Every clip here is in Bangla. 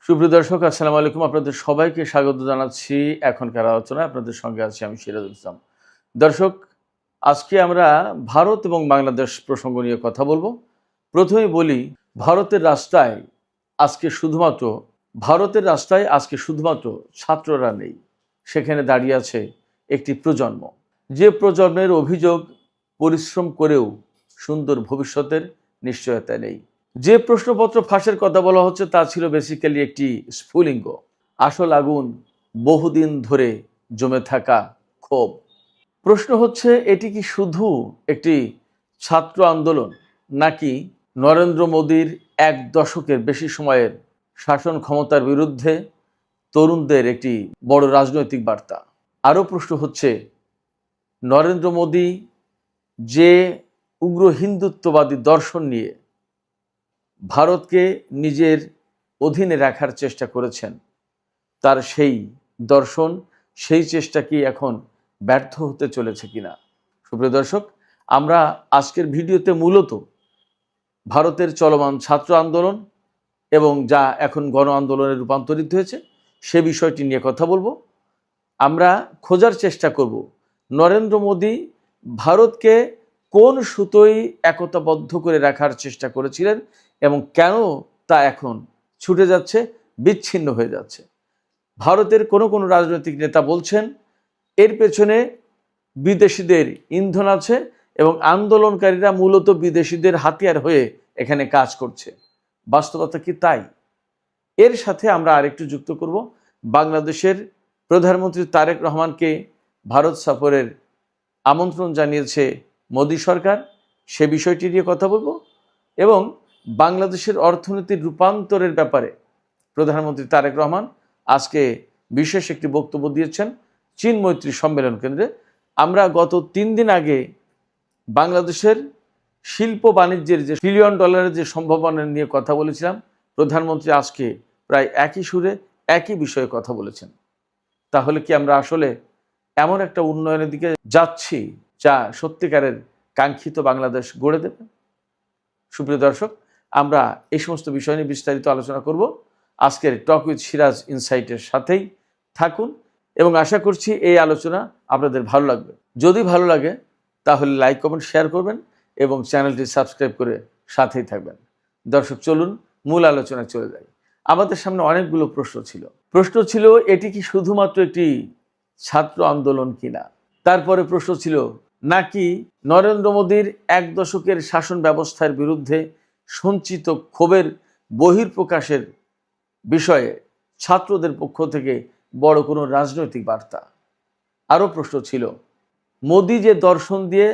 সুপ্রিয় দর্শক, আসসালামু আলাইকুম। আপনাদের সবাইকে স্বাগত জানাচ্ছি এখনকার আলোচনায়। আপনাদের সঙ্গে আছি আমি সিরাজুল ইসলাম। দর্শক, আজকে আমরা ভারত এবং বাংলাদেশ প্রসঙ্গ নিয়ে কথা বলবো। প্রথমেই বলি, ভারতের রাস্তায় আজকে শুধুমাত্র ছাত্ররা নেই, সেখানে দাঁড়িয়ে আছে একটি প্রজন্ম, যে প্রজন্মের অভিযোগ পরিশ্রম করেও সুন্দর ভবিষ্যতের নিশ্চয়তা নেই। যে প্রশ্নপত্র ফাঁসের কথা বলা হচ্ছে তা ছিল বেসিক্যালি একটি স্ফুলিঙ্গ। আসল আগুন বহুদিন ধরে জমে থাকা ক্ষোভ। প্রশ্ন হচ্ছে, এটি কি শুধু একটি ছাত্র আন্দোলন, নাকি নরেন্দ্র মোদীর এক দশকের বেশি সময়ের শাসন ক্ষমতার বিরুদ্ধে তরুণদের একটি বড় রাজনৈতিক বার্তা? আরও প্রশ্ন হচ্ছে, নরেন্দ্র মোদী যে উগ্র হিন্দুত্ববাদী দর্শন নিয়ে ভারতকে নিজের অধীনে রাখার চেষ্টা করেছেন, তার সেই দর্শন, সেই চেষ্টা কি এখন ব্যর্থ হতে চলেছে কিনা? সুপ্রিয় দর্শক, আমরা আজকের ভিডিওতে মূলত ভারতের চলমান ছাত্র আন্দোলন এবং যা এখন গণ আন্দোলনে রূপান্তরিত হয়েছে সে বিষয়টি নিয়ে কথা বলবো। আমরা খোঁজার চেষ্টা করব নরেন্দ্র মোদী ভারতকে কোন সুতোয় একতাবদ্ধ করে রাখার চেষ্টা করেছিলেন এবং কেন তা এখন ছুটে যাচ্ছে, বিচ্ছিন্ন হয়ে যাচ্ছে। ভারতের কোনো রাজনৈতিক নেতা বলছেন এর পেছনে বিদেশিদের ইন্ধন আছে এবং আন্দোলনকারীরা মূলত বিদেশিদের হাতিয়ার হয়ে এখানে কাজ করছে। বাস্তবতা কি তাই? এর সাথে আমরা আরেকটু যুক্ত করব, বাংলাদেশের প্রধানমন্ত্রী তারেক রহমানকে ভারত সফরের আমন্ত্রণ জানিয়েছে মোদী সরকার, সে বিষয়টি নিয়ে কথা বলবো। এবং বাংলাদেশের অর্থনীতির রূপান্তরের ব্যাপারে প্রধানমন্ত্রী তারেক রহমান আজকে বিশেষ একটি বক্তব্য দিয়েছেন চীন মৈত্রী সম্মেলন কেন্দ্রে। আমরা গত 3 দিন আগে বাংলাদেশের শিল্প বাণিজ্যের যে $1 ট্রিলিয়ন যে সম্ভাবনা নিয়ে কথা বলেছিলাম, প্রধানমন্ত্রী আজকে প্রায় একই সুরে একই বিষয়ে কথা বলেছেন। তাহলে কি আমরা আসলে এমন একটা উন্নয়নের দিকে যাচ্ছি যা সত্যিকারের কাঙ্ক্ষিত বাংলাদেশ গড়ে দেবে? সুপ্রিয় দর্শক, আমরা এই সমস্ত বিষয় নিয়ে বিস্তারিত আলোচনা করব আজকের টক উইথ সিরাজ ইনসাইটের সাথেই থাকুন এবং আশা করছি এই আলোচনা আপনাদের ভালো লাগবে। যদি ভালো লাগে তাহলে লাইক, কমেন্ট, শেয়ার করবেন এবং চ্যানেলটি সাবস্ক্রাইব করে সাথেই থাকবেন। দর্শক, চলুন মূল আলোচনায় চলে যাই। আমাদের সামনে অনেকগুলো প্রশ্ন ছিল এটি কি শুধুমাত্র একটি ছাত্র আন্দোলন কিনা। তারপরে প্রশ্ন ছিল, নাকি নরেন্দ্র মোদীর এক দশকের শাসন ব্যবস্থার বিরুদ্ধে সঞ্চিত ক্ষোভের বহিঃপ্রকাশের বিষয়ে ছাত্রদের পক্ষ থেকে বড় কোনো রাজনৈতিক বার্তা। আরও প্রশ্ন ছিল, মোদী যে দর্শন দিয়ে,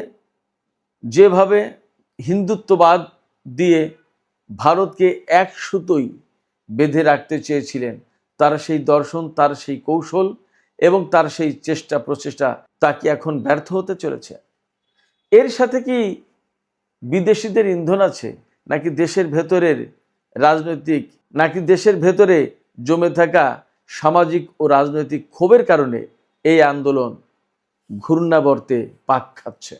যেভাবে হিন্দুত্ববাদ দিয়ে ভারতকে এক সুতোয় বেঁধে রাখতে চেয়েছিলেন, তার সেই দর্শন, তার সেই কৌশল এবং তার সেই প্রচেষ্টা তা কি এখন ব্যর্থ হতে চলেছে? এর সাথে কি বিদেশিদের ইন্ধন আছে, নাকি দেশের ভেতরে জমে থাকা সামাজিক ও রাজনৈতিক ক্ষোভের কারণে এই আন্দোলন ঘূর্ণাবর্তে পাক খাচ্ছে?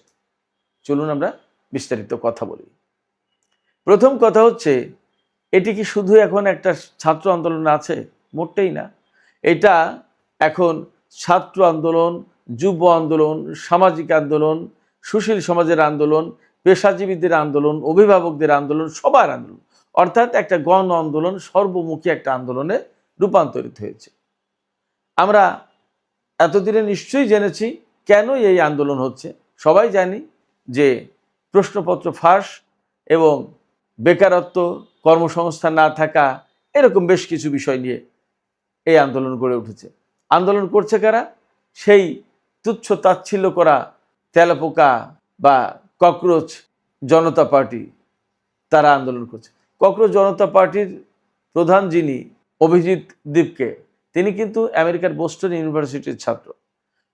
চলুন আমরা বিস্তারিত কথা বলি। প্রথম কথা হচ্ছে, এটি কি শুধু এখন একটা ছাত্র আন্দোলন আছে? মোটেই না। এটা এখন ছাত্র আন্দোলন, যুব আন্দোলন, সামাজিক আন্দোলন, সুশীল সমাজের আন্দোলন, পেশাজীবীদের আন্দোলন, অভিভাবকদের আন্দোলন, সবার আন্দোলন, অর্থাৎ একটা গণ আন্দোলন, সর্বমুখী একটা আন্দোলনে রূপান্তরিত হয়েছে। আমরা এতদিনে নিশ্চয়ই জেনেছি কেন এই আন্দোলন হচ্ছে। সবাই জানি যে প্রশ্নপত্র ফাঁস এবং বেকারত্ব, কর্মসংস্থান না থাকা, এরকম বেশ কিছু বিষয় নিয়ে এই আন্দোলন গড়ে উঠেছে। আন্দোলন করছে কারা? সেই তুচ্ছ তাচ্ছিল্য করা তেলাপোকা বা ককরোচ জনতা পার্টি, তারা আন্দোলন করছে। ককরোচ জনতা পার্টির প্রধান যিনি, অভিজিৎ দীপকে, তিনি কিন্তু আমেরিকার বোস্টন ইউনিভার্সিটির ছাত্র।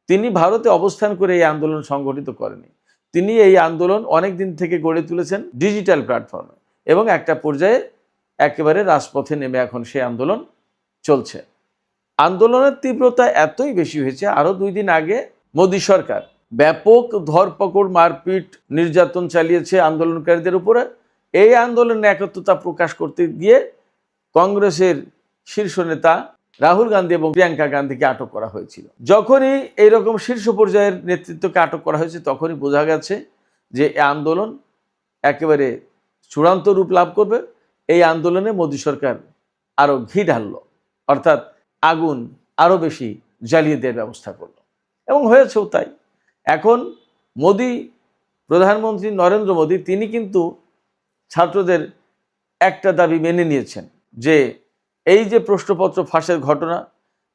তিনি ভারতে অবস্থান করে এই আন্দোলন সংগঠিত করেনি। তিনি এই আন্দোলন অনেক দিন থেকে গড়ে তুলেছেন ডিজিটাল প্ল্যাটফর্মে এবং একটা পর্যায়ে একেবারে রাজপথে নেমে এখন সেই আন্দোলন চলছে। আন্দোলনের তীব্রতা এতই বেশি হয়েছে, আরও 2 দিন আগে মোদী সরকার ব্যাপক ধরপাকড়, মারপিট, নির্যাতন চালিয়েছে আন্দোলনকারীদের উপরে। এই আন্দোলনে একত্রতা প্রকাশ করতে গিয়ে কংগ্রেসের শীর্ষ নেতা রাহুল গান্ধী এবং প্রিয়াঙ্কা গান্ধীকে আটক করা হয়েছিল। যখনই এইরকম শীর্ষ পর্যায়ের নেতৃত্বকে আটক করা হয়েছে তখনই বোঝা গেছে যে এই আন্দোলন একেবারে চূড়ান্ত রূপ লাভ করবে। এই আন্দোলনে মোদী সরকার আরও ঘি ঢাললো, অর্থাৎ আগুন আরও বেশি জ্বালিয়ে দেওয়ার ব্যবস্থা করলো এবং হয়েছেও তাই। এখন মোদী, প্রধানমন্ত্রী নরেন্দ্র মোদী, তিনি কিন্তু ছাত্রদের একটা দাবি মেনে নিয়েছেন যে এই যে প্রশ্নপত্র ফাঁসের ঘটনা,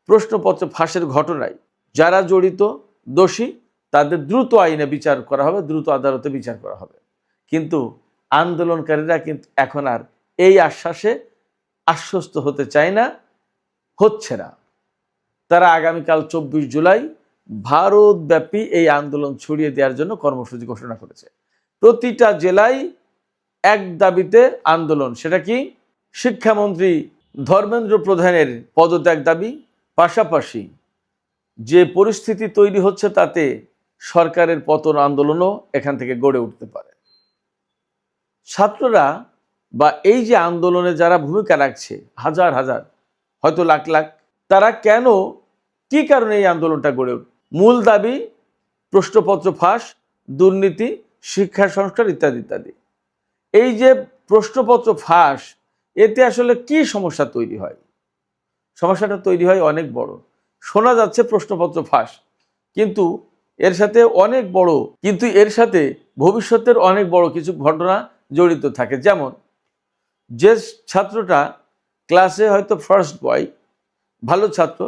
প্রশ্নপত্র ফাঁসের ঘটনায় যারা জড়িত দোষী তাদের দ্রুত আইনে বিচার করা হবে, দ্রুত আদালতে বিচার করা হবে। কিন্তু আন্দোলনকারীরা কিন্তু এখন আর এই আশ্বাসে আশ্বস্ত হতে চায় না, হচ্ছে না। তারা আগামীকাল 24 জুলাই ভারতব্যাপী এই আন্দোলন ছড়িয়ে দেওয়ার জন্য কর্মসূচি ঘোষণা করেছে। প্রতিটা জেলায় এক দাবিতে আন্দোলন। সেটা কি? শিক্ষামন্ত্রী ধর্মেন্দ্র প্রধানের পদত্যাগ দাবি, পাশাপাশি যে পরিস্থিতি তৈরি হচ্ছে তাতে সরকারের পতন আন্দোলনও এখান থেকে গড়ে উঠতে পারে। ছাত্ররা বা এই যে আন্দোলনে যারা ভূমিকা রাখছে, হাজার হাজার, হয়তো লাখ লাখ, তারা কেন, কি কারণে এই আন্দোলনটা গড়ে উঠে? মূল দাবি প্রশ্নপত্র ফাঁস, দুর্নীতি, শিক্ষা সংস্কার ইত্যাদি ইত্যাদি। এই যে প্রশ্নপত্র ফাঁস, এতে আসলে কি সমস্যা তৈরি হয়? সমস্যাটা তৈরি হয় অনেক বড়। শোনা যাচ্ছে প্রশ্নপত্র ফাঁস, কিন্তু এর সাথে ভবিষ্যতের অনেক বড় কিছু ঘটনা জড়িত থাকে। যেমন যে ছাত্রটা ক্লাসে হয়তো ফার্স্ট বয়, ভালো ছাত্র,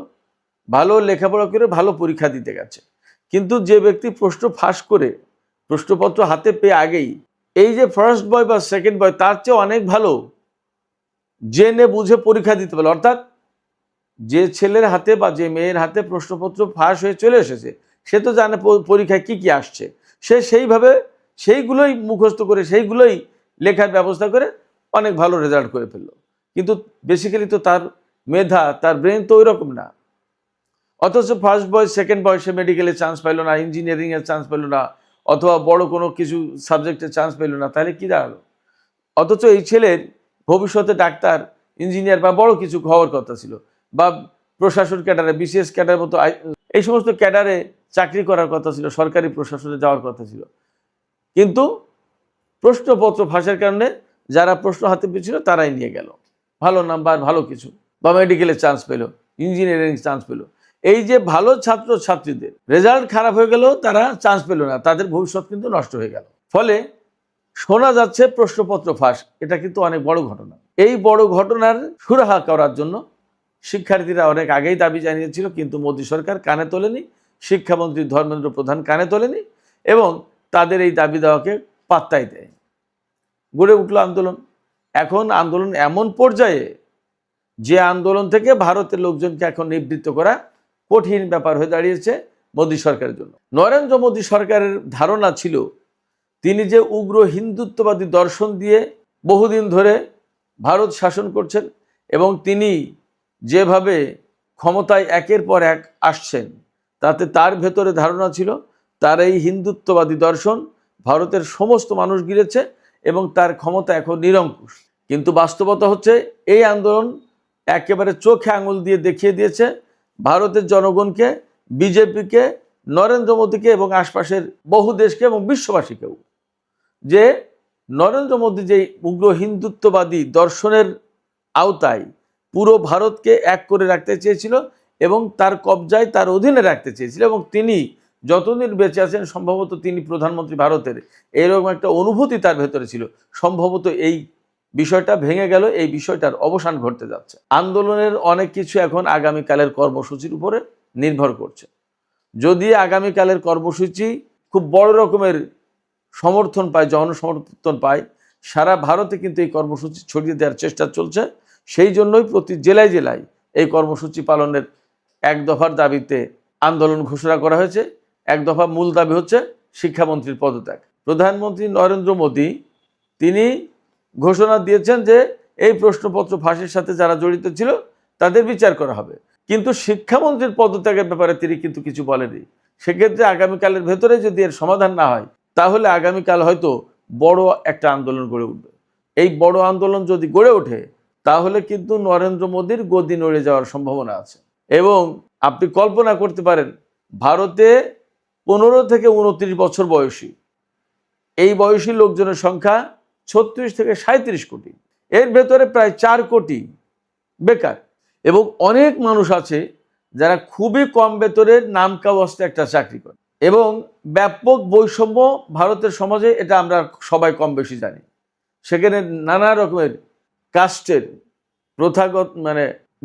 ভালো লেখাপড়া করে ভালো পরীক্ষা দিতে গেছে, কিন্তু যে ব্যক্তি প্রশ্ন ফাঁস করে প্রশ্নপত্র হাতে পেয়ে আগেই এই যে ফার্স্ট বয় বা সেকেন্ড বয় তার চেয়ে অনেক ভালো জেনে বুঝে পরীক্ষা দিতে পারে, অর্থাৎ যে ছেলের হাতে বা যে মেয়ের হাতে প্রশ্নপত্র ফাঁস হয়ে চলে এসেছে সে তো জানে পরীক্ষায় কি কি আসছে, সে সেইভাবে সেইগুলোই মুখস্থ করে সেইগুলোই লেখার ব্যবস্থা করে অনেক ভালো রেজাল্ট করে ফেললো। কিন্তু বেসিক্যালি তো তার মেধা, তার ব্রেন তো ওই রকম না। অথচ ফার্স্ট বয় সেকেন্ড বয় সে মেডিকেলে চান্স পাইলো না, ইঞ্জিনিয়ারিংয়ের চান্স পেলো না, অথবা বড় কোনো কিছু সাবজেক্টে চান্স পেলো না, তাহলে কি দাঁড়ালো? অথচ এই ছেলের ভবিষ্যতে ডাক্তার, ইঞ্জিনিয়ার বা বড় কিছু হওয়ার কথা ছিল, বা প্রশাসন ক্যাডারে, বিসিএস ক্যাডারের মতো এই সমস্ত ক্যাডারে চাকরি করার কথা ছিল, সরকারি প্রশাসনে যাওয়ার কথা ছিল। কিন্তু প্রশ্নপত্র ফাঁসের কারণে যারা প্রশ্ন হাতে পেয়েছিল তারাই নিয়ে গেল ভালো নাম্বার, ভালো কিছু, বা মেডিকেলে চান্স পেল, ইঞ্জিনিয়ারিং চান্স পেল। এই যে ভালো ছাত্র ছাত্রীদের রেজাল্ট খারাপ হয়ে গেল, তারা চান্স পেল না, তাদের ভবিষ্যৎ কিন্তু নষ্ট হয়ে গেল। ফলে শোনা যাচ্ছে প্রশ্নপত্র ফাঁস, এটা কিন্তু অনেক বড় ঘটনা। এই বড় ঘটনার সুরাহা করার জন্য শিক্ষার্থীরা অনেক আগেই দাবি জানিয়েছিল, কিন্তু মোদী সরকার কানে তোলেনি, শিক্ষামন্ত্রী ধর্মেন্দ্র প্রধান কানে তোলেনি এবং তাদের এই দাবি দেওয়াকে পাত্তাই দেয়। গড়ে উঠল আন্দোলন। এখন আন্দোলন এমন পর্যায়ে যে আন্দোলন থেকে ভারতের লোকজনকে এখন নিবৃত্ত করা কঠিন ব্যাপার হয়ে দাঁড়িয়েছে মোদী সরকারের জন্য। নরেন্দ্র মোদী সরকারের ধারণা ছিল তিনি যে উগ্র হিন্দুত্ববাদী দর্শন দিয়ে বহুদিন ধরে ভারত শাসন করছেন এবং তিনি যেভাবে ক্ষমতায় একের পর এক আসছেন, তাতে তার ভেতরে ধারণা ছিল তার এই হিন্দুত্ববাদী দর্শন ভারতের সমস্ত মানুষ গিলেছে এবং তার ক্ষমতা এখন নিরঙ্কুশ। কিন্তু বাস্তবতা হচ্ছে এই আন্দোলন একেবারে চোখে আঙুল দিয়ে দেখিয়ে দিয়েছে ভারতের জনগণকে, বিজেপিকে, নরেন্দ্র মোদীকে এবং আশপাশের বহু দেশকে এবং বিশ্ববাসীকেও, যে নরেন্দ্র মোদী যে উগ্র হিন্দুত্ববাদী দর্শনের আওতায় পুরো ভারতকে এক করে রাখতে চেয়েছিল এবং তার কবজায়, তার অধীনে রাখতে চেয়েছিল, এবং তিনি যতদিন বেঁচে আছেন সম্ভবত তিনি প্রধানমন্ত্রী ভারতের, এরকম একটা অনুভূতি তার ভেতরে ছিল। সম্ভবত এই বিষয়টা ভেঙে গেল, এই বিষয়টার অবসান ঘটতে যাচ্ছে। আন্দোলনের অনেক কিছু এখন আগামীকালের কর্মসূচির উপরে নির্ভর করছে। যদি আগামীকালের কর্মসূচি খুব বড় রকমের সমর্থন পায়, জনসমর্থন পায়, সারা ভারতে কিন্তু এই কর্মসূচি ছড়িয়ে দেওয়ার চেষ্টা চলছে। সেই জন্যই প্রতি জেলায় জেলায় এই কর্মসূচি পালনের এক দফার দাবিতে আন্দোলন ঘোষণা করা হয়েছে। এক দফা মূল দাবি হচ্ছে শিক্ষামন্ত্রীর পদত্যাগ। প্রধানমন্ত্রী নরেন্দ্র মোদী তিনি ঘোষণা দিয়েছেন যে এই প্রশ্নপত্র ফাঁসের সাথে যারা জড়িত ছিল তাদের বিচার করা হবে, কিন্তু শিক্ষামন্ত্রীর পদত্যাগের ব্যাপারে তিনি কিন্তু কিছু বলেনি। সেক্ষেত্রে আগামীকালের ভেতরে যদি এর সমাধান না হয় তাহলে আগামীকাল হয়তো বড় একটা আন্দোলন গড়ে উঠবে। এই বড় আন্দোলন যদি গড়ে ওঠে তাহলে কিন্তু নরেন্দ্র মোদীর গদি নড়ে যাওয়ার সম্ভাবনা আছে। এবং আপনি কল্পনা করতে পারেন, ভারতে 15 থেকে 29 বছর বয়সী, এই বয়সী লোকজনের সংখ্যা 36 থেকে 37 কোটি। এর ভেতরে প্রায় 4 কোটি বেকার, এবং অনেক মানুষ আছে যারা খুবই কম বেতনের নামকা অবস্থায় একটা চাকরি করে। এবং ব্যাপক বৈষম্য ভারতের সমাজে, এটা আমরা সবাই কম বেশি জানি। সেখানে নানা রকমের কাস্টের প্রথাগত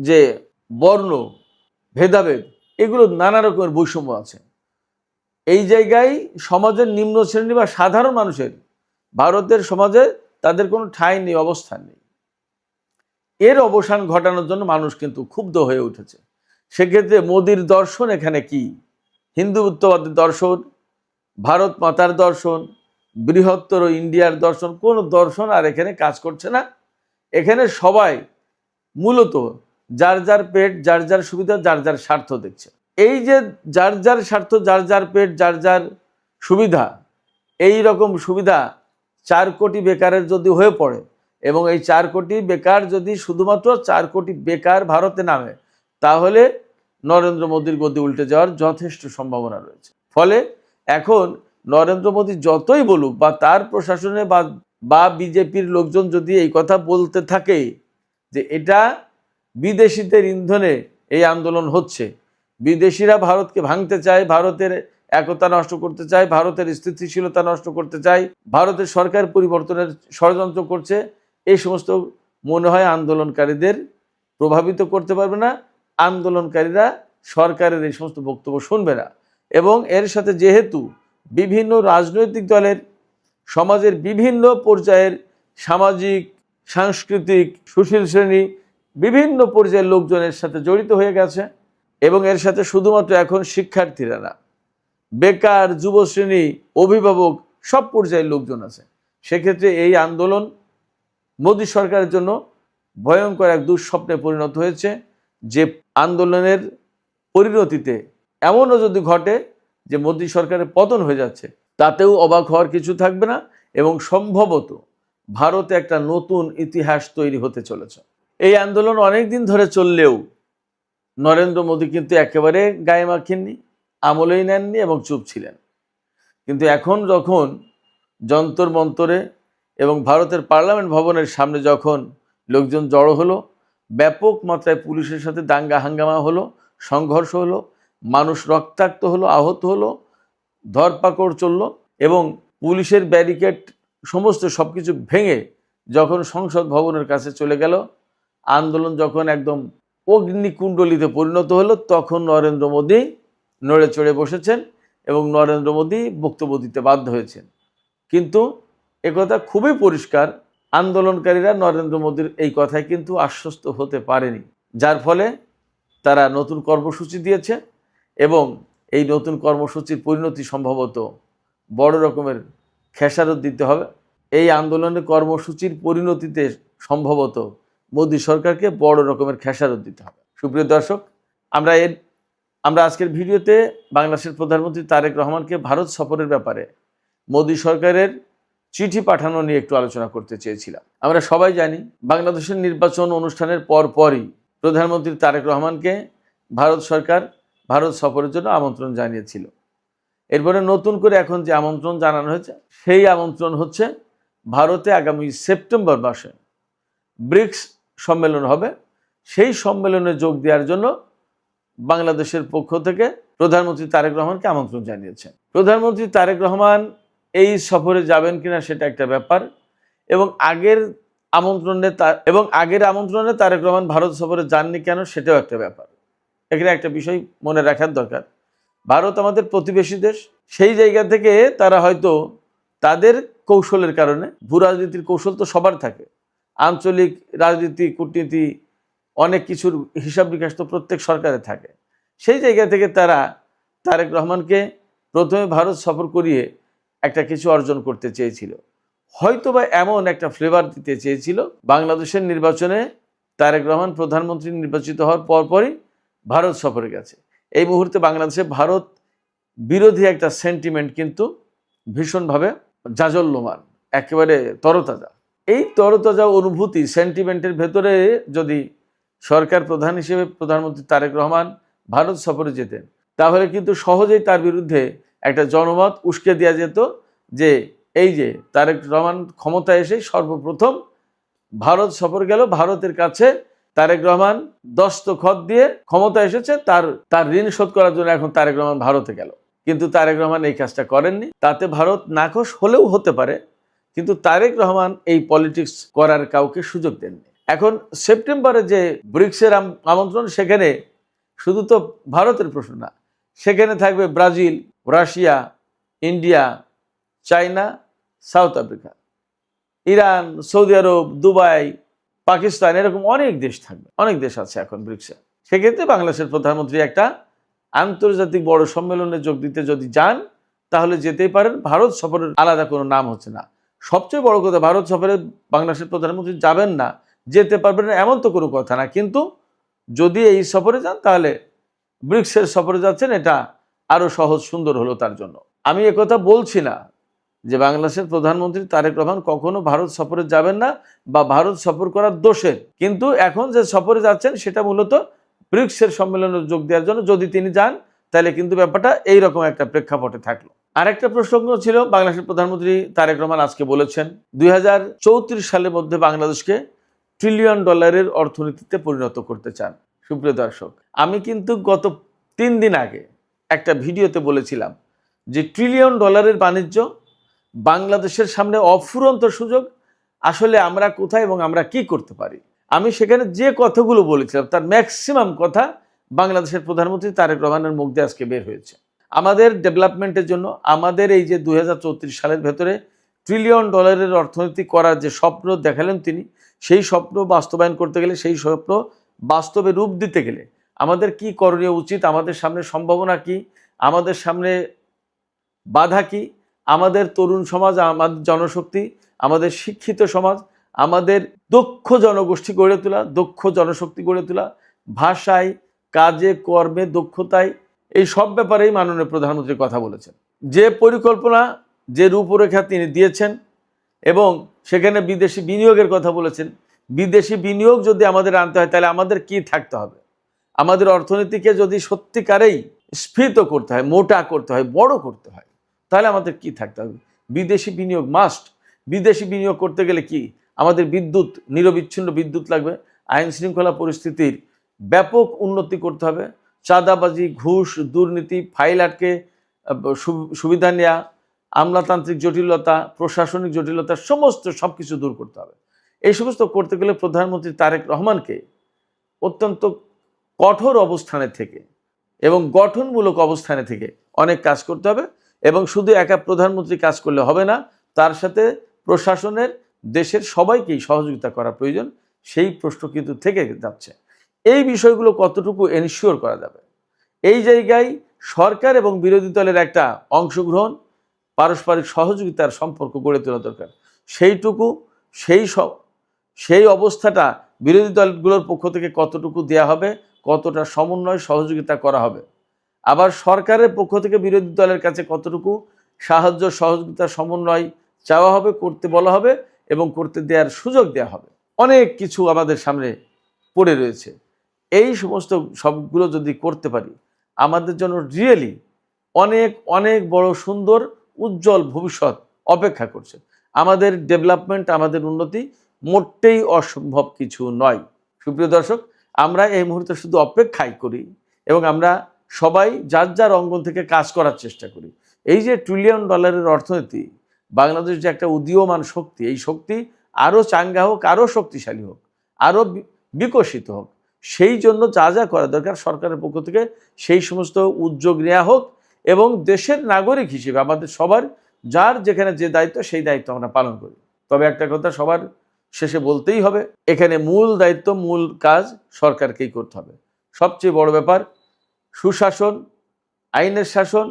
যে বর্ণ ভেদাভেদ, এগুলো নানা রকমের বৈষম্য আছে। এই জায়গায় সমাজের নিম্ন শ্রেণী বা সাধারণ মানুষের ভারতের সমাজে তাদের কোনো ঠাঁই নেই, অবস্থান নেই। এর অবসান ঘটানোর জন্য মানুষ কিন্তু ক্ষুব্ধ হয়ে উঠেছে। সেক্ষেত্রে মোদির দর্শন এখানে কি? হিন্দুত্ববাদের দর্শন, ভারত মাতার দর্শন, বৃহত্তর ইন্ডিয়ার দর্শন, কোনো দর্শন আর এখানে কাজ করছে না। এখানে সবাই মূলত যার যার পেট, যার যার সুবিধা, যার যার স্বার্থ দেখছে। এই যে যার যার স্বার্থ, যার যার পেট, যার যার সুবিধা, এই রকম সুবিধা 4 কোটি বেকারের যদি হয়ে পড়ে, এবং এই 4 কোটি বেকার যদি শুধুমাত্র 4 কোটি বেকার ভারতে নামে, তাহলে নরেন্দ্র মোদীর গদি উল্টে যাওয়ার যথেষ্ট সম্ভাবনা রয়েছে। ফলে এখন নরেন্দ্র মোদী যতই বলুক, বা তার প্রশাসনে বা বিজেপির লোকজন যদি এই কথা বলতে থাকে যে এটা বিদেশিদের ইন্ধনে এই আন্দোলন হচ্ছে, বিদেশিরা ভারতকে ভাঙতে চায়, ভারতের একতা নষ্ট করতে চায়, ভারতের স্থিতিশীলতা নষ্ট করতে চায়, ভারতের সরকার পরিবর্তনের ষড়যন্ত্র করছে, এই সমস্ত মনে হয় আন্দোলনকারীদের প্রভাবিত করতে পারবে না। আন্দোলনকারীরা সরকারের এই সমস্ত বক্তব্য শুনবে না। এবং এর সাথে যেহেতু বিভিন্ন রাজনৈতিক দলের, সমাজের বিভিন্ন পর্যায়ের সামাজিক, সাংস্কৃতিক, সুশীল শ্রেণী, বিভিন্ন পর্যায়ের লোকজনের সাথে জড়িত হয়ে গেছে, এবং এর সাথে শুধুমাত্র এখন শিক্ষার্থীরা না, বেকার, যুবশ্রেণী, অভিভাবক, সব পর্যায়ের লোকজন আছে। সেক্ষেত্রে এই আন্দোলন মোদী সরকারের জন্য ভয়ঙ্কর এক দুঃস্বপ্নে পরিণত হয়েছে, যে আন্দোলনের পরিণতিতে এমনও যদি ঘটে যে মোদী সরকারের পতন হয়ে যাচ্ছে, তাতেও অবাক হওয়ার কিছু থাকবে না। এবং সম্ভবত ভারতে একটা নতুন ইতিহাস তৈরি হতে চলেছে। এই আন্দোলন অনেক দিন ধরে চললেও নরেন্দ্র মোদী কিন্তু একেবারে গায়ে মাখেননি, আমলেই নেননি এবং চুপ ছিলেন। কিন্তু এখন যখন যন্তর মন্তরে এবং ভারতের পার্লামেন্ট ভবনের সামনে যখন লোকজন জড়ো হলো, ব্যাপক মাত্রায় পুলিশের সাথে দাঙ্গা হাঙ্গামা হলো, সংঘর্ষ হলো, মানুষ রক্তাক্ত হলো, আহত হলো, ধরপাকড় চলল, এবং পুলিশের ব্যারিকেড সমস্ত সব কিছু ভেঙে যখন সংসদ ভবনের কাছে চলে গেল, আন্দোলন যখন একদম অগ্নিকুণ্ডলিতে পরিণত হলো, তখন নরেন্দ্র মোদী নড়ে চড়ে বসেছেন এবং নরেন্দ্র মোদী বক্তব্য দিতে বাধ্য হয়েছেন। কিন্তু একথা খুবই পরিষ্কার, আন্দোলনকারীরা নরেন্দ্র মোদীর এই কথায় কিন্তু আশ্বস্ত হতে পারেনি, যার ফলে তারা নতুন কর্মসূচি দিয়েছে, এবং এই নতুন কর্মসূচির পরিণতি সম্ভবত বড় রকমের খেসারত দিতে হবে। এই আন্দোলনের কর্মসূচির পরিণতিতে সম্ভবত মোদী সরকারকে বড় রকমের খেসারত দিতে হবে। সুপ্রিয় দর্শক, আমরা আজকের ভিডিওতে বাংলাদেশের প্রধানমন্ত্রী তারেক রহমানকে ভারত সফরের ব্যাপারে মোদী সরকারের চিঠি পাঠানো নিয়ে একটু আলোচনা করতে চেয়েছিলাম। আমরা সবাই জানি, বাংলাদেশের নির্বাচন অনুষ্ঠানের পরপরই প্রধানমন্ত্রী তারেক রহমানকে ভারত সরকার ভারত সফরের জন্য আমন্ত্রণ জানিয়েছিল। এরপরে নতুন করে এখন যে আমন্ত্রণ জানানো হয়েছে, সেই আমন্ত্রণ হচ্ছে ভারতে আগামী সেপ্টেম্বর মাসে ব্রিক্স সম্মেলন হবে। সেই সম্মেলনে যোগ দেওয়ার জন্য বাংলাদেশের পক্ষ থেকে প্রধানমন্ত্রী তারেক রহমানকে আমন্ত্রণ জানিয়েছেন। প্রধানমন্ত্রী তারেক রহমান এই সফরে যাবেন কিনা সেটা একটা ব্যাপার, এবং আগের আমন্ত্রণে তারেক রহমান ভারত সফরে যাননি কেন সেটাও একটা ব্যাপার। এখানে একটা বিষয় মনে রাখার দরকার, ভারত আমাদের প্রতিবেশী দেশ। সেই জায়গা থেকে তারা হয়তো তাদের কৌশলের কারণে, ভূ রাজনীতির কৌশল তো সবার থাকে, আঞ্চলিক রাজনীতি, কূটনীতি, অনেক কিছুর হিসাব নিকাশ তো প্রত্যেক সরকারে থাকে। সেই জায়গা থেকে তারা তারেক রহমানকে প্রথমে ভারত সফর করিয়ে একটা কিছু অর্জন করতে চেয়েছিল, হয়তোবা এমন একটা ফ্লেভার দিতে চেয়েছিল। বাংলাদেশের নির্বাচনে তারেক রহমান প্রধানমন্ত্রী নির্বাচিত হওয়ার পরপরই ভারত সফরে গেছে। এই মুহূর্তে বাংলাদেশে ভারত বিরোধী একটা সেন্টিমেন্ট কিন্তু ভীষণভাবে জাজল্যমান, একেবারে তরতাজা। এই তরতাজা অনুভূতি সেন্টিমেন্টের ভেতরে যদি সরকার প্রধান হিসেবে প্রধানমন্ত্রী তারেক রহমান ভারত সফরে যেতেন, তাহলে কিন্তু সহজেই তার বিরুদ্ধে একটা জনমত উস্কে দেওয়া যেত যে এই যে তারেক রহমান ক্ষমতায় এসে সর্বপ্রথম ভারত সফর গেল, ভারতের কাছে তারেক রহমান দস্তখত দিয়ে ক্ষমতা এসেছে, তার ঋণ শোধ করার জন্য এখন তারেক রহমান ভারতে গেল। কিন্তু তারেক রহমান এই কাজটা করেননি। তাতে ভারত নাখোশ হলেও হতে পারে, কিন্তু তারেক রহমান এই পলিটিক্স করার কাউকে সুযোগ দেননি। এখন সেপ্টেম্বরে যে ব্রিক্সের আমন্ত্রণ, সেখানে শুধু তো ভারতের প্রশ্ন না, সেখানে থাকবে Brazil, Russia, India, China, South Africa, Iran, Saudi Arab, Dubai, Pakistan, এরকম অনেক দেশ থাকবে, অনেক দেশ আছে এখন ব্রিক্সে। সেক্ষেত্রে বাংলাদেশের প্রধানমন্ত্রী একটা আন্তর্জাতিক বড় সম্মেলনে যোগ দিতে যদি যান, তাহলে যেতেই পারেন। ভারত সফরের আলাদা কোনো নাম হচ্ছে না। সবচেয়ে বড় কথা, ভারত সফরে বাংলাদেশের প্রধানমন্ত্রী যাবেন না, যেতে পারবেন না এমন তো কোনো কথা না। কিন্তু যদি এই সফরে যান, তাহলে ব্রিক্সের সফরে যাচ্ছেন, এটা আরো সহজ সুন্দর হলো তার জন্য। আমি একথা বলছি না যে বাংলাদেশের প্রধানমন্ত্রী তারেক রহমান কখনো ভারত সফরে যাবেন না বা ভারত সফর করার দোষের, কিন্তু এখন যে সফরে যাচ্ছেন সেটা মূলত ব্রিক্সের সম্মেলনে যোগ দেওয়ার জন্য। যদি তিনি যান, তাহলে কিন্তু ব্যাপারটা এইরকম একটা প্রেক্ষাপটে থাকলো। আরেকটা প্রসঙ্গ ছিল, বাংলাদেশের প্রধানমন্ত্রী তারেক রহমান আজকে বলেছেন 2034 সালের মধ্যে বাংলাদেশকে $1 ট্রিলিয়ন অর্থনীতিতে পরিণত করতে চান। সুপ্রিয় দর্শক, আমি কিন্তু গত 3 দিন আগে একটা ভিডিওতে বলেছিলাম যে $1 ট্রিলিয়ন বাণিজ্য বাংলাদেশের সামনে অফুরন্ত সুযোগ। আসলে আমরা কোথায় এবং আমরা কি করতে পারি, আমি সেখানে যে কথাগুলো বলেছিলাম তার ম্যাক্সিমাম কথা বাংলাদেশের প্রধানমন্ত্রী তারেক রহমানের মুখ দিয়ে আজকে বের হয়েছে। আমাদের ডেভেলপমেন্টের জন্য, আমাদের এই যে 2034 সালের ভেতরে $1 ট্রিলিয়ন অর্থনীতি করার যে স্বপ্ন দেখালেন তিনি, সেই স্বপ্ন বাস্তবায়ন করতে গেলে, সেই স্বপ্ন বাস্তবে রূপ দিতে গেলে আমাদের কি করণীয় উচিত, আমাদের সামনে সম্ভাবনা কি, আমাদের সামনে বাধা কি, আমাদের তরুণ সমাজ, আমাদের জনশক্তি, আমাদের শিক্ষিত সমাজ, আমাদের দক্ষ জনগোষ্ঠী গড়ে তোলা, দক্ষ জনশক্তি গড়ে তোলা, ভাষায়, কাজে, কর্মে, দক্ষতায়, এই সব ব্যাপারেই মাননীয় প্রধানমন্ত্রী কথা বলেছেন। যে পরিকল্পনা, যে রূপরেখা তিনি দিয়েছেন এবং সেখানে বিদেশি বিনিয়োগের কথা বলেছেন। বিদেশি বিনিয়োগ যদি আমাদের আনতে হয়, তাহলে আমাদের কি থাকতে হবে? আমাদের অর্থনীতিকে যদি সত্যিকারেই স্ফীত করতে হয়, মোটা করতে হয়, বড় করতে হয়, তাহলে আমাদের কি থাকতে হবে? বিদেশি বিনিয়োগ মাস্ট। বিদেশি বিনিয়োগ করতে গেলে কি, আমাদের বিদ্যুৎ, নিরবিচ্ছিন্ন বিদ্যুৎ লাগবে। আইন শৃঙ্খলা পরিস্থিতির ব্যাপক উন্নতি করতে হবে। চাঁদাবাজি, ঘুষ, দুর্নীতি, ফাইল আটকে সুবিধা নেওয়া, আমলাতান্ত্রিক জটিলতা, প্রশাসনিক জটিলতা, সব কিছু দূর করতে হবে। এই সমস্ত করতে গেলে প্রধানমন্ত্রী তারেক রহমানকে অত্যন্ত কঠোর অবস্থানে থেকে এবং গঠনমূলক অবস্থানে থেকে অনেক কাজ করতে হবে। এবং শুধু একা প্রধানমন্ত্রী কাজ করলে হবে না, তার সাথে প্রশাসনের, দেশের সবাইকেই সহযোগিতা করা প্রয়োজন। সেই প্রশ্ন কিন্তু থেকে যাচ্ছে। এই বিষয়গুলো কতটুকু এনশিওর করা যাবে, এই জায়গায় সরকার এবং বিরোধী দলের একটা অংশগ্রহণ, পারস্পরিক সহযোগিতার সম্পর্ক গড়ে তোলা দরকার। সেই অবস্থাটা বিরোধী দলগুলোর পক্ষ থেকে কতটুকু দেয়া হবে, কতটা সমন্বয় সহযোগিতা করা হবে, আবার সরকারের পক্ষ থেকে বিরোধী দলের কাছে কতটুকু সাহায্য, সহযোগিতা, সমন্বয় চাওয়া হবে, করতে বলা হবে এবং করতে দেওয়ার সুযোগ দেওয়া হবে। অনেক কিছু আমাদের সামনে পড়ে রয়েছে। এই সমস্ত সবগুলো যদি করতে পারি, আমাদের জন্য রিয়েলি অনেক অনেক বড়, সুন্দর, উজ্জ্বল ভবিষ্যৎ অপেক্ষা করছে। আমাদের ডেভেলপমেন্ট, আমাদের উন্নতি মোটেই অসম্ভব কিছু নয়। সুপ্রিয় দর্শক, আমরা এই মুহূর্তে শুধু অপেক্ষাই করি এবং আমরা সবাই যার যার অঙ্গন থেকে কাজ করার চেষ্টা করি। এই যে $1 ট্রিলিয়ন অর্থনীতি, বাংলাদেশ যে একটা উদীয়মান শক্তি, এই শক্তি আরও চাঙ্গা হোক, আরও শক্তিশালী হোক, আরও বিকশিত হোক, সেই জন্য যা যা করা দরকার সরকারের পক্ষ থেকে সেই সমস্ত উদ্যোগ নেওয়া হোক। এবং দেশের নাগরিক হিসেবে আমাদের সবার, যার যেখানে যে দায়িত্ব, সেই দায়িত্ব আমরা পালন করি। তবে একটা কথা সবার শেষে বলতেই হবে, এখানে মূল দায়িত্ব, মূল কাজ সরকারকেই করতে হবে। সবচেয়ে বড় ব্যাপার সুশাসন, আইনের শাসন,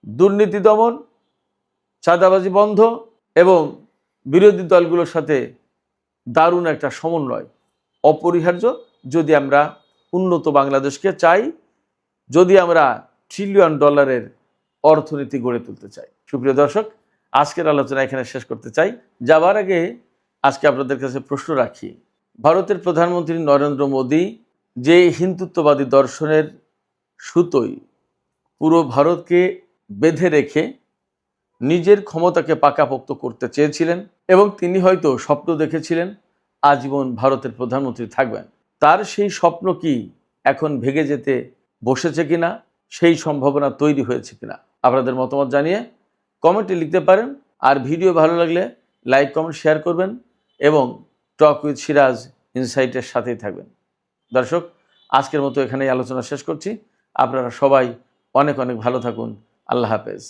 দুর্নীতি দমন, চাঁদাবাজি বন্ধ এবং বিরোধী দলগুলোর সাথে দারুণ একটা সমন্বয় অপরিহার্য যদি আমরা উন্নত বাংলাদেশকে চাই, যদি আমরা $1 ট্রিলিয়ন অর্থনীতি গড়ে তুলতে চাই। সুপ্রিয় দর্শক, আজকের আলোচনা এখানে শেষ করতে চাই। যাবার আগে আজকে আপনাদের কাছে প্রশ্ন রাখি, ভারতের প্রধানমন্ত্রী নরেন্দ্র মোদী যে হিন্দুত্ববাদী দর্শনের সুতোয় পুরো ভারতকে বেঁধে রেখে নিজের ক্ষমতাকে পাকাপোক্ত করতে চেয়েছিলেন এবং তিনি হয়তো স্বপ্ন দেখেছিলেন আজীবন ভারতের প্রধানমন্ত্রী থাকবেন, তার সেই স্বপ্ন কি এখন ভেঙে যেতে বসেছে কিনা, সেই সম্ভাবনা তৈরি হয়েছে কিনা? আপনাদের মতামত জানিয়ে কমেন্টে লিখতে পারেন। আর ভিডিও ভালো লাগলে লাইক কমেন্ট শেয়ার করবেন এবং টক উইথ সিরাজ ইনসাইটের সাথেই থাকবেন। দর্শক, আজকের মতো এখানেই আলোচনা শেষ করছি। আপনারা সবাই অনেক অনেক ভালো থাকুন। আল্লাহ হাফেজ।